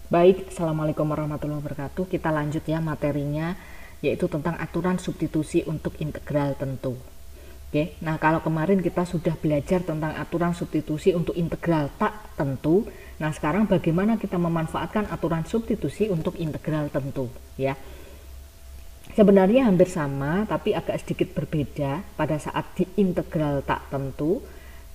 Baik, Assalamualaikum warahmatullahi wabarakatuh. Kita lanjut ya materinya, yaitu tentang aturan substitusi untuk integral tentu. Oke, nah kalau kemarin kita sudah belajar tentang aturan substitusi untuk integral tak tentu. Nah sekarang bagaimana kita memanfaatkan aturan substitusi untuk integral tentu ya. Sebenarnya hampir sama, tapi agak sedikit berbeda pada saat di integral tak tentu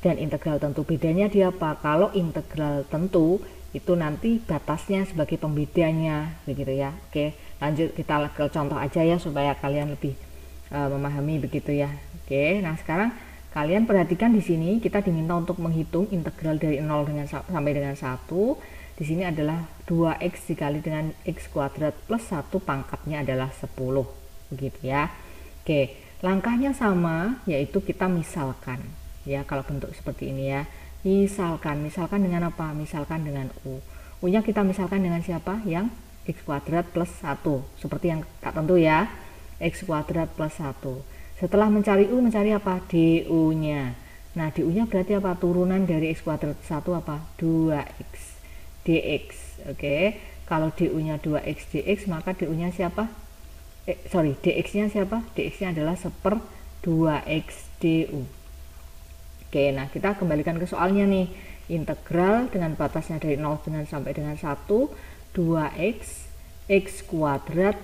dan integral tentu. Bedanya di apa? Kalau integral tentu itu nanti batasnya sebagai pembedanya begitu ya. Oke, lanjut kita ke contoh aja ya supaya kalian lebih memahami begitu ya. Oke, nah sekarang kalian perhatikan di sini kita diminta untuk menghitung integral dari 0 sampai dengan 1. Di sini adalah 2x dikali dengan x kuadrat plus 1 pangkatnya adalah 10 begitu ya. Oke, langkahnya sama, yaitu kita misalkan ya. Kalau bentuk seperti ini ya, misalkan dengan apa? Misalkan dengan u nya kita misalkan dengan siapa? Yang x kuadrat plus 1 seperti yang tak tentu ya, x kuadrat plus 1. Setelah mencari u, mencari apa? du nya. Nah du nya berarti apa? Turunan dari x kuadrat 1 apa? 2x dx. Oke, kalau du nya 2x dx, maka du nya siapa? Dx nya siapa? Dx nya adalah 1/2x du. Oke, nah kita kembalikan ke soalnya nih. Integral dengan batasnya dari 0 sampai dengan 1, 2x x kuadrat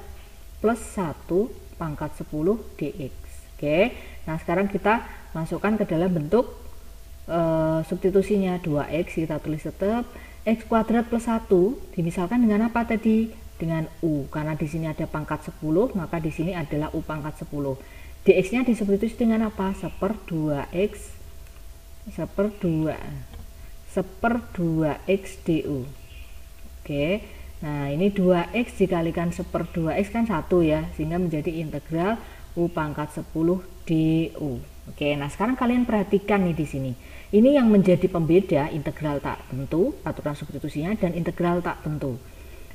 plus 1 pangkat 10 dx. Oke, nah sekarang kita masukkan ke dalam bentuk substitusinya. 2x kita tulis tetap, x kuadrat plus 1 dimisalkan dengan apa tadi? Dengan u, karena di sini ada pangkat 10, maka di sini adalah u pangkat 10. dx nya disubstitusi dengan apa? 1/2x 1/2x du. Oke, nah ini 2x dikalikan 1/2x kan 1 ya, sehingga menjadi integral u pangkat 10 du. Oke, nah sekarang kalian perhatikan nih di sini. Ini yang menjadi pembeda integral tak tentu, aturan substitusinya, dan integral tak tentu.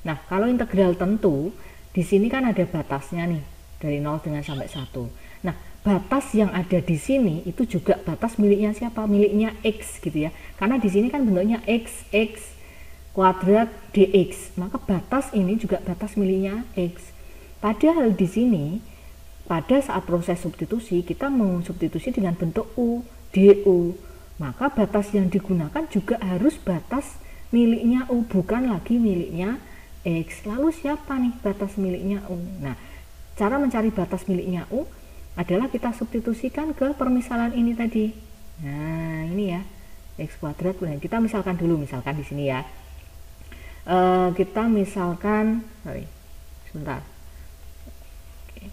Nah, kalau integral tentu, di sini kan ada batasnya nih, dari 0 dengan sampai 1. Nah, batas yang ada di sini itu juga batas miliknya siapa? Miliknya x gitu ya. Karena di sini kan bentuknya x kuadrat dx. Maka batas ini juga batas miliknya x. Padahal di sini pada saat proses substitusi kita mensubstitusi dengan bentuk u, du. Maka batas yang digunakan juga harus batas miliknya u, bukan lagi miliknya x. Lalu siapa nih batas miliknya u? Nah, cara mencari batas miliknya u adalah kita substitusikan ke permisalan ini tadi. Nah, ini ya, x kuadrat. Kita misalkan dulu, misalkan di sini ya. Kita misalkan, sebentar. Oke.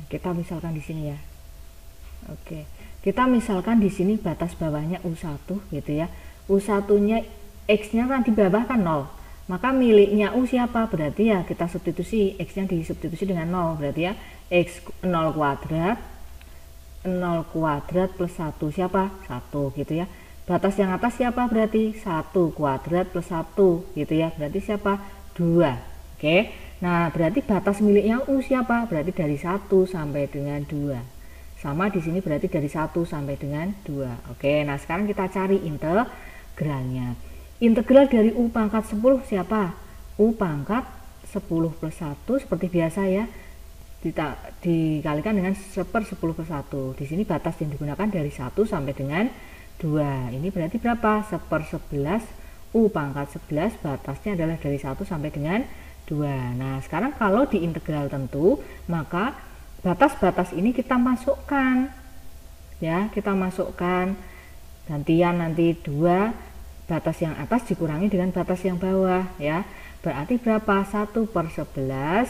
Kita misalkan di sini ya. Oke. Kita misalkan di sini batas bawahnya u1 gitu ya. U1-nya x-nya kan di bawah kan 0. Maka miliknya u siapa? Berarti ya kita substitusi, x nya disubstitusi dengan 0, berarti ya x 0 kuadrat plus 1 siapa? 1 gitu ya. Batas yang atas siapa? Berarti 1 kuadrat plus 1 gitu ya, berarti siapa? 2. Oke, nah berarti batas miliknya u siapa? Berarti dari 1 sampai dengan 2. Sama di sini berarti dari 1 sampai dengan 2. Oke, nah sekarang kita cari integralnya. Integral dari u pangkat 10 siapa? U pangkat 10 plus 1 seperti biasa ya, dikalikan dengan 1/10 plus 1. Di sini batas yang digunakan dari 1 sampai dengan 2. Ini berarti berapa? 1/11. U pangkat 11 batasnya adalah dari 1 sampai dengan 2. Nah sekarang kalau di integral tentu, maka batas-batas ini kita masukkan ya, kita masukkan gantian nanti 2, batas yang atas dikurangi dengan batas yang bawah ya, berarti berapa? 1/11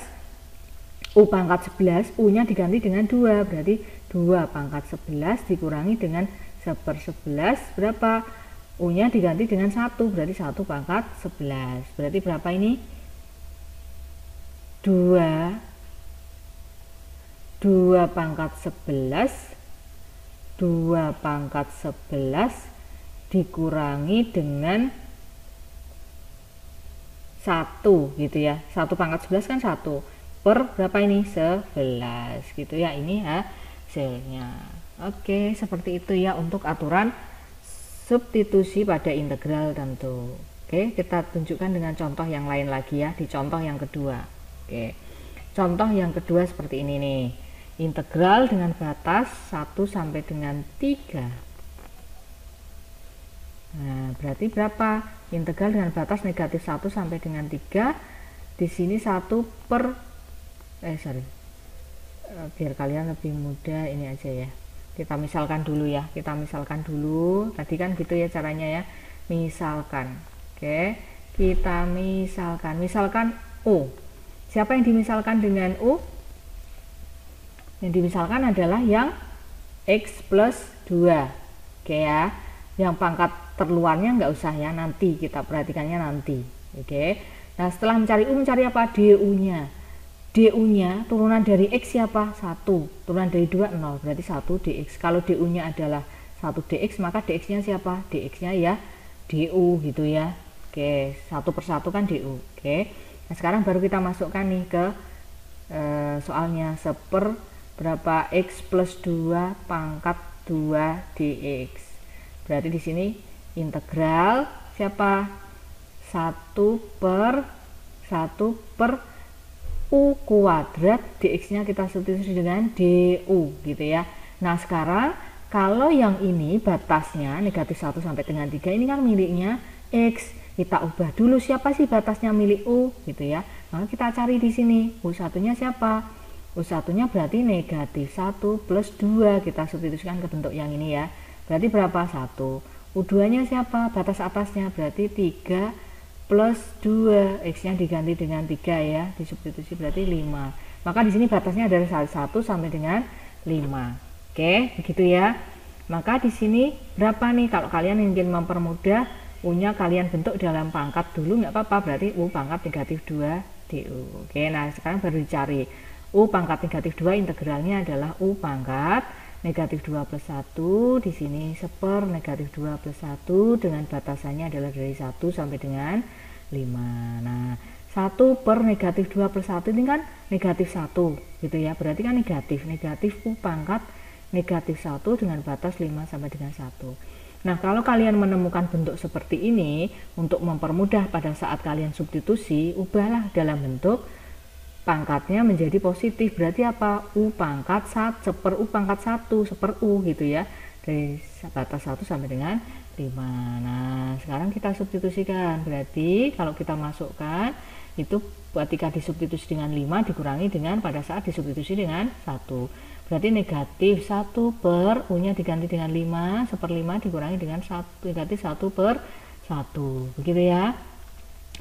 u pangkat 11, u nya diganti dengan 2, berarti 2 pangkat 11 dikurangi dengan 1/11 berapa? U nya diganti dengan 1, berarti 1 pangkat 11, berarti berapa ini? 2 pangkat 11 dikurangi dengan 1 gitu ya. 1 pangkat 11 kan 1 per berapa ini? 11 gitu ya. Ini hasilnya. Oke, seperti itu ya untuk aturan substitusi pada integral tentu. Oke, kita tunjukkan dengan contoh yang lain lagi ya, di contoh yang kedua. Oke, contoh yang kedua seperti ini nih. Integral dengan batas 1 sampai dengan 3. Nah, berarti berapa? Integral dengan batas negatif 1 sampai dengan 3. Di sini 1 per biar kalian lebih mudah ini aja ya. Kita misalkan dulu ya. Tadi kan gitu ya caranya ya. Misalkan. Oke. Kita misalkan U. Siapa yang dimisalkan dengan U? Yang dimisalkan adalah yang X plus 2. Oke ya. Yang pangkat terluarnya nggak usah ya, nanti kita perhatikannya nanti. Oke. Nah, setelah mencari U, mencari apa? DU-nya. DU-nya turunan dari X siapa? 1. Turunan dari 2, 0. Berarti 1 DX. Kalau DU-nya adalah 1 DX, maka DX-nya siapa? DX-nya ya DU gitu ya. Oke, 1 per 1 kan DU. Oke. Nah, sekarang baru kita masukkan nih ke soalnya. Seper berapa? X plus 2 pangkat 2 DX. Berarti di sini integral siapa? 1 per U kuadrat, DX nya kita substitusi dengan DU gitu ya. Nah, sekarang kalau yang ini batasnya negatif 1 sampai dengan 3, ini kan miliknya X. Kita ubah dulu siapa sih batasnya milik U gitu ya. Maka kita cari di sini U1 nya siapa? U1 nya berarti negatif 1 plus 2, kita substitusikan ke bentuk yang ini ya. Berarti berapa? 1. U2 nya siapa? Batas atasnya berarti 3 plus 2, X nya diganti dengan 3 ya, disubstitusi berarti 5. Maka di sini batasnya dari 1 sampai dengan 5. Oke, begitu ya. Maka di sini berapa nih? Kalau kalian ingin mempermudah, U-nya kalian bentuk dalam pangkat dulu, nggak apa-apa, berarti U pangkat negatif 2 DU. Oke, nah sekarang baru dicari. U pangkat negatif 2 integralnya adalah U pangkat negatif 2 plus 1, di sini seper negatif 2 plus 1 dengan batasannya adalah dari 1 sampai dengan 5. Nah, 1 per negatif 2 plus 1 ini kan negatif 1 gitu ya, berarti kan negatif U pangkat negatif 1 dengan batas 5 sampai dengan 1. Nah, kalau kalian menemukan bentuk seperti ini, untuk mempermudah pada saat kalian substitusi, ubahlah dalam bentuk pangkatnya menjadi positif. Berarti apa? U pangkat 1 seper U pangkat 1 seper U gitu ya, dari batas 1 sampai dengan 5. Nah, sekarang kita substitusikan. Berarti kalau kita masukkan itu ketika disubstitusi dengan 5 dikurangi dengan pada saat disubstitusi dengan 1. Berarti negatif 1 per U nya diganti dengan 5, seper 5 dikurangi dengan 1, negatif 1 per 1. Begitu ya.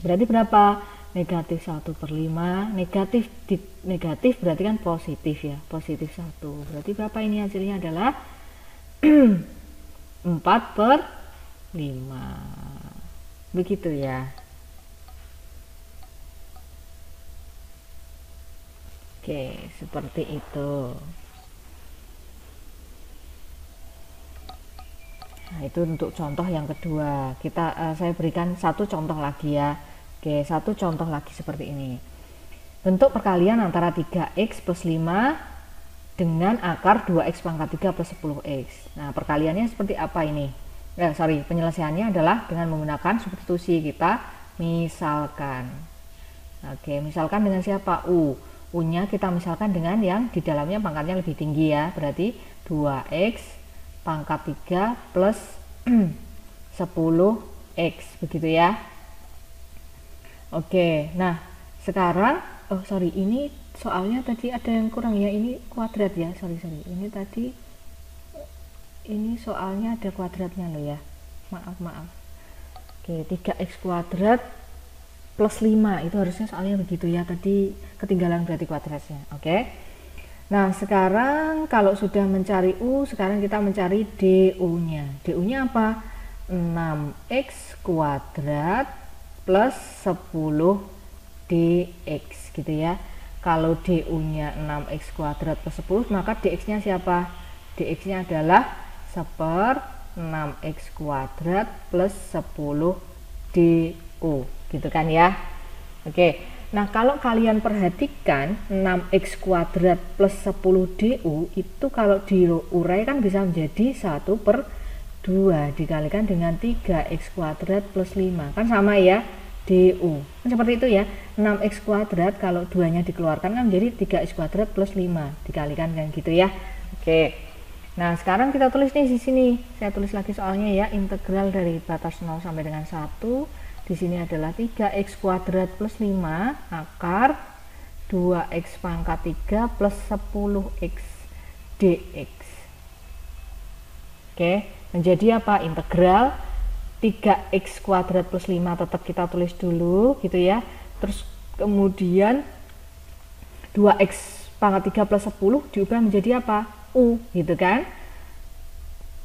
Berarti berapa? Negatif 1 per 5, negatif berarti kan positif ya, positif 1. Berarti berapa ini hasilnya adalah 4 per 5. Begitu ya. Oke, seperti itu. Nah, itu untuk contoh yang kedua. Saya berikan satu contoh lagi ya. Oke, satu contoh lagi seperti ini. Bentuk perkalian antara 3x plus 5 dengan akar 2x pangkat 3 plus 10x. Nah, perkaliannya seperti apa ini? Penyelesaiannya adalah dengan menggunakan substitusi. Kita misalkan. Oke, misalkan dengan siapa? U. U-nya kita misalkan dengan yang di dalamnya pangkatnya lebih tinggi ya. Berarti 2x pangkat 3 plus 10x. Begitu ya. Oke, nah sekarang ini soalnya tadi ada yang kurang ya, ini kuadrat ya, ini tadi ini soalnya ada kuadratnya loh ya, maaf. Oke, 3x kuadrat plus 5 itu harusnya soalnya begitu ya, tadi ketinggalan berarti kuadratnya. Oke, nah sekarang kalau sudah mencari U, sekarang kita mencari DU-nya. DU-nya apa? 6x kuadrat plus 10 dx gitu ya. Kalau DU-nya 6x kuadrat plus 10, maka dx-nya siapa? Dx-nya adalah seper 6x kuadrat plus 10 du gitu kan ya. Oke, nah kalau kalian perhatikan 6x kuadrat plus 10 du itu kalau diurai kan bisa menjadi 1 per 2 dikalikan dengan 3x kuadrat plus 5, kan sama ya, du. Kan seperti itu ya, 6x kuadrat kalau 2-nya dikeluarkan kan menjadi 3x kuadrat plus 5 dikalikan dengan gitu ya. Oke. Nah, sekarang kita tulis nih di sini. Saya tulis lagi soalnya ya, integral dari batas 0 sampai dengan 1. Di sini adalah 3x kuadrat plus 5 akar 2x pangkat 3 plus 10x dx. Oke, menjadi apa? Integral 3x kuadrat plus 5 tetap kita tulis dulu gitu ya. Terus kemudian 2x pangkat 3 plus 10 diubah menjadi apa? U gitu kan.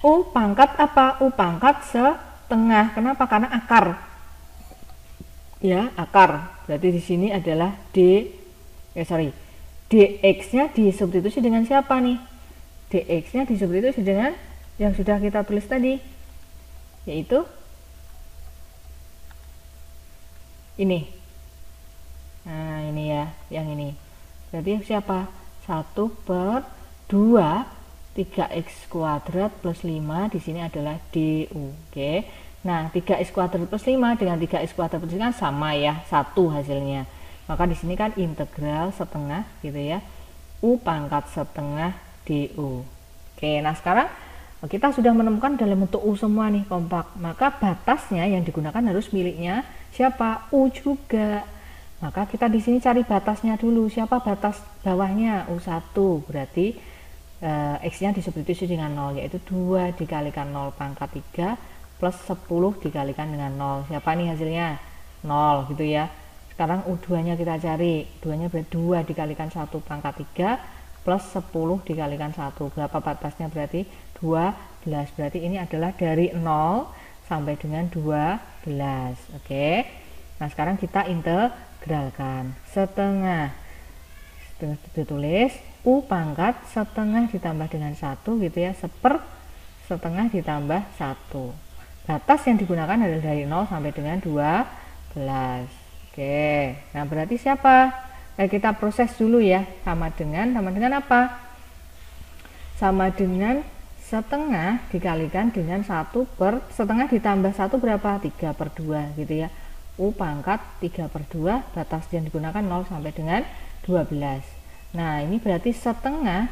U pangkat apa? U pangkat setengah. Kenapa? Karena akar. Ya, akar. Berarti di sini adalah dx-nya disubstitusi dengan siapa nih? Dx-nya disubstitusi dengan yang sudah kita tulis tadi, yaitu ini. Nah, ini ya, yang ini. Berarti siapa? 1/2 3x kuadrat plus 5 di sini adalah du. Oke. Nah, 3x kuadrat plus 5 dengan 3x kuadrat plus 5 sama ya, 1 hasilnya. Maka di sini kan integral setengah gitu ya. U pangkat setengah du. Oke, nah sekarang kita sudah menemukan dalam bentuk U semua nih, kompak. Maka batasnya yang digunakan harus miliknya siapa? U juga. Maka kita di sini cari batasnya dulu. Siapa batas bawahnya? U1. Berarti X-nya disubstitusi dengan 0, yaitu 2 dikalikan 0 pangkat 3 plus 10 dikalikan dengan 0. Siapa nih hasilnya? 0 gitu ya. Sekarang U2-nya kita cari. 2-nya berarti 2 dikalikan 1 pangkat 3 plus 10 dikalikan 1. Berapa batasnya berarti? 12. Berarti ini adalah dari 0 sampai dengan 12. Oke. Nah, sekarang kita integralkan. Setengah ditulis U pangkat setengah ditambah dengan 1 gitu ya, setengah ditambah 1. Batas yang digunakan adalah dari 0 sampai dengan 12. Oke, nah berarti siapa? Nah, kita proses dulu ya, sama dengan apa? Sama dengan setengah dikalikan dengan 1/setengah ditambah 1 berapa? 3/2 gitu ya. U pangkat 3/2, batas yang digunakan 0 sampai dengan 12. Nah, ini berarti setengah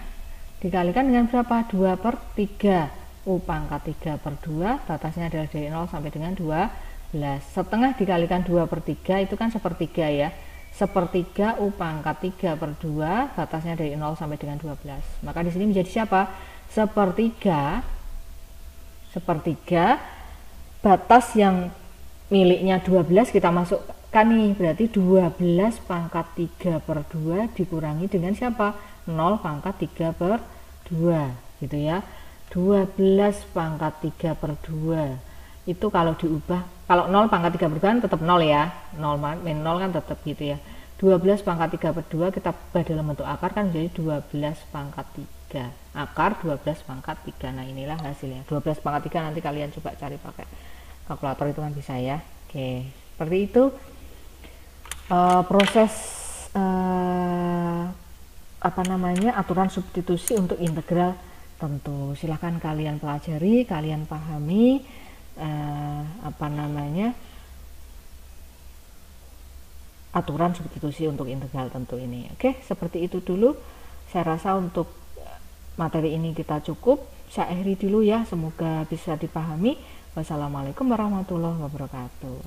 dikalikan dengan berapa? 2/3. U pangkat 3/2, batasnya adalah dari 0 sampai dengan 12. Setengah dikalikan 2/3 itu kan sepertiga ya. Sepertiga U pangkat 3/2, batasnya dari 0 sampai dengan 12. Maka di sini menjadi siapa? Sepertiga batas yang miliknya 12 kita masukkan nih, berarti 12 pangkat 3/2 dikurangi dengan siapa? 0 pangkat 3/2 gitu ya. 12 pangkat 3/2 itu kalau diubah, kalau 0 pangkat 3/2 kan tetap 0 ya, 0 min 0 kan tetap gitu ya. 12 pangkat 3/2 kita ubah dalam bentuk akar kan menjadi 12 pangkat 3, akar 12 pangkat 3. Nah, inilah hasilnya 12 pangkat 3. Nanti kalian coba cari pakai kalkulator, itu kan bisa ya. Oke, seperti itu proses aturan substitusi untuk integral tentu. Silahkan kalian pelajari, kalian pahami aturan substitusi untuk integral tentu ini. Oke, seperti itu dulu. Saya rasa untuk materi ini kita cukup. Saya akhiri dulu ya, semoga bisa dipahami. Wassalamualaikum warahmatullahi wabarakatuh.